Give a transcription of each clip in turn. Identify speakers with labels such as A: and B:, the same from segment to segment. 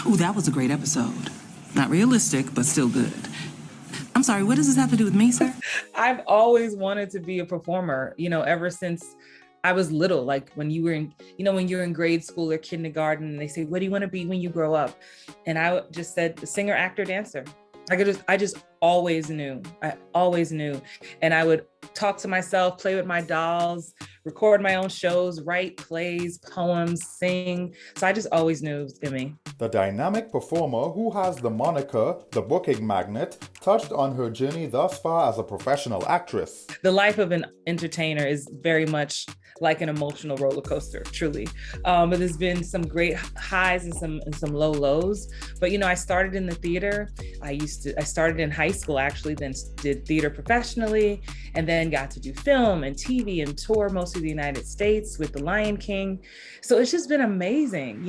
A: Ooh, that was a great episode. Not realistic, but still good. I'm sorry, what does this have to do with me, sir?
B: I've always wanted to be a performer, ever since I was little. Like when you were when you're in grade school or kindergarten, and they say, what do you want to be when you grow up? And I just said singer, actor, dancer. I just always knew. I always knew. And I would talk to myself, play with my dolls, record my own shows, write plays, poems, sing. So I just always knew it was in me.
C: The dynamic performer who has the moniker, the booking magnet, touched on her journey thus far as a professional actress.
B: The life of an entertainer is very much like an emotional roller coaster, truly. But there's been some great highs and some low lows. But I started in the theater. I started in high school actually, then did theater professionally, and then got to do film and TV and tour most of the United States with The Lion King. So it's just been amazing,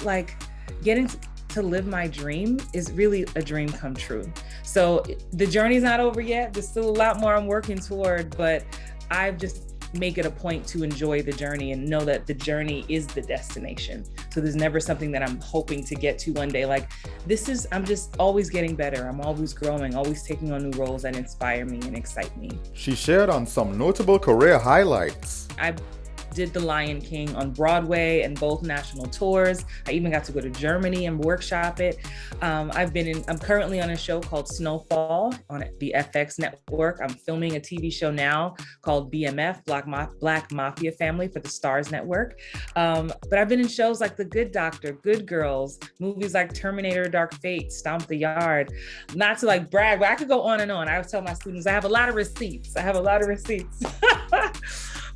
B: like getting to live my dream is really a dream come true. So the journey's not over yet. There's still a lot more I'm working toward, but I've just make it a point to enjoy the journey and know that the journey is the destination. So there's never something that I'm hoping to get to one day. Like I'm just always getting better. I'm always growing, always taking on new roles that inspire me and excite me.
C: She shared on some notable career highlights.
B: I did The Lion King on Broadway and both national tours. I even got to go to Germany and workshop it. I'm currently on a show called Snowfall on the FX network. I'm filming a TV show now called BMF, Black Mafia Family, for the Starz network. But I've been in shows like The Good Doctor, Good Girls, movies like Terminator, Dark Fate, Stomp the Yard. Not to like brag, but I could go on and on. I would tell my students, I have a lot of receipts.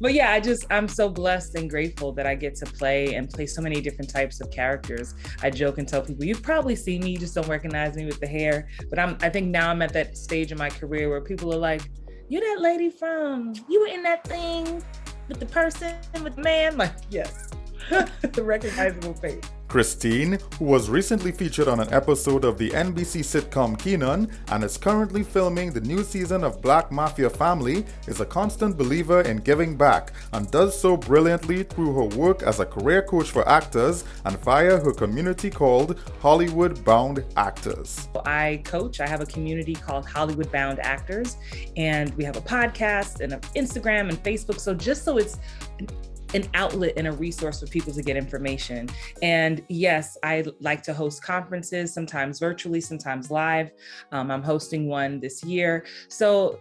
B: But yeah, I'm so blessed and grateful that I get to play so many different types of characters. I joke and tell people, you've probably seen me, you just don't recognize me with the hair. But I think now I'm at that stage in my career where people are like, you that lady you were in that thing with the person, with the man? Like, yes, the recognizable face.
C: Christine, who was recently featured on an episode of the NBC sitcom Kenan and is currently filming the new season of Black Mafia Family, is a constant believer in giving back and does so brilliantly through her work as a career coach for actors and via her community called Hollywood Bound Actors.
B: I have a community called Hollywood Bound Actors, and we have a podcast and an Instagram and Facebook. So just so it's an outlet and a resource for people to get information. And yes, I like to host conferences, sometimes virtually, sometimes live. I'm hosting one this year. So,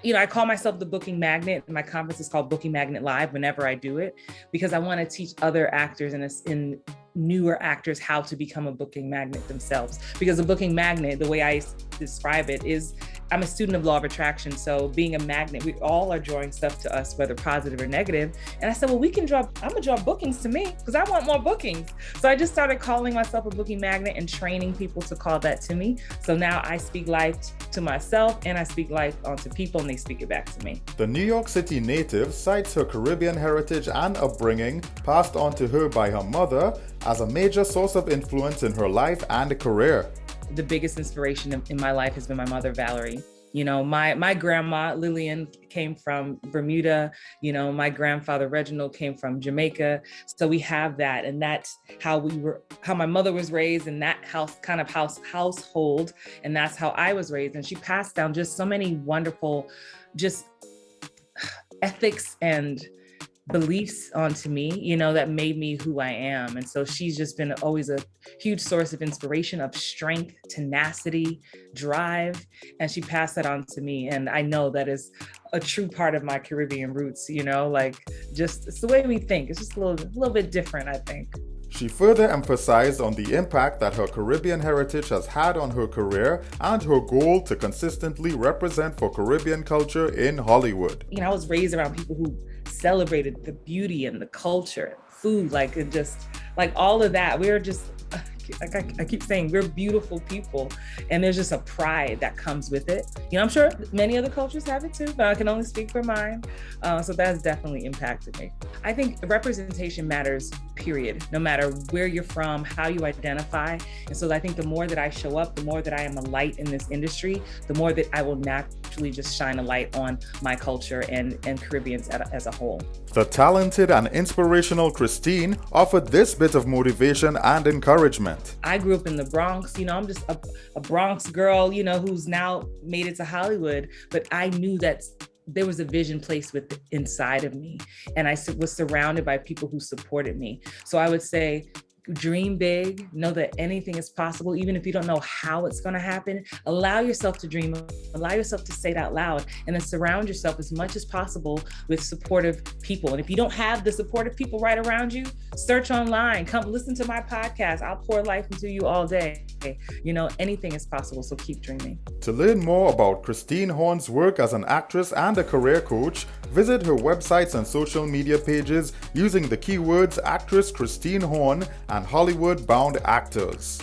B: I call myself the Booking Magnet. My conference is called Booking Magnet Live whenever I do it, because I want to teach other actors and newer actors how to become a booking magnet themselves. Because a booking magnet, the way I describe it is, I'm a student of law of attraction. So being a magnet, we all are drawing stuff to us, whether positive or negative. And I said, well, I'm gonna draw bookings to me because I want more bookings. So I just started calling myself a booking magnet and training people to call that to me. So now I speak life to myself and I speak life onto people and they speak it back to me.
C: The New York City native cites her Caribbean heritage and upbringing passed on to her by her mother as a major source of influence in her life and career.
B: The biggest inspiration in my life has been my mother, Valerie. My grandma, Lillian, came from Bermuda. My grandfather, Reginald, came from Jamaica. So we have that. And that's how my mother was raised in that household. And that's how I was raised. And she passed down just so many wonderful, just ethics and beliefs onto me, that made me who I am. And so she's just been always a huge source of inspiration, of strength, tenacity, drive, and she passed that on to me. And I know that is a true part of my Caribbean roots, just it's the way we think. It's just a little bit different, I think.
C: She further emphasized on the impact that her Caribbean heritage has had on her career and her goal to consistently represent for Caribbean culture in Hollywood.
B: I was raised around people who celebrated the beauty and the culture and food, and just all of that. We're just, I keep saying, we're beautiful people, and there's just a pride that comes with it. I'm sure many other cultures have it too, but I can only speak for mine. So that has definitely impacted me. I think representation matters, period, no matter where you're from, how you identify. And so I think the more that I show up, the more that I am a light in this industry, the more that I will naturally just shine a light on my culture and Caribbeans as a whole.
C: The talented and inspirational Christine offered this bit of motivation and encouragement.
B: I grew up in the Bronx. I'm just a Bronx girl, who's now made it to Hollywood. But I knew that there was a vision placed inside of me. And I was surrounded by people who supported me. So I would say, dream big, know that anything is possible, even if you don't know how it's going to happen. Allow yourself to dream, allow yourself to say it out loud, and then surround yourself as much as possible with supportive people. And if you don't have the supportive people right around you, search online, come listen to my podcast. I'll pour life into you all day. Anything is possible, so keep dreaming.
C: To learn more about Christine Horn's work as an actress and a career coach, visit her websites and social media pages using the keywords actress Christine Horn and Hollywood Bound Actors.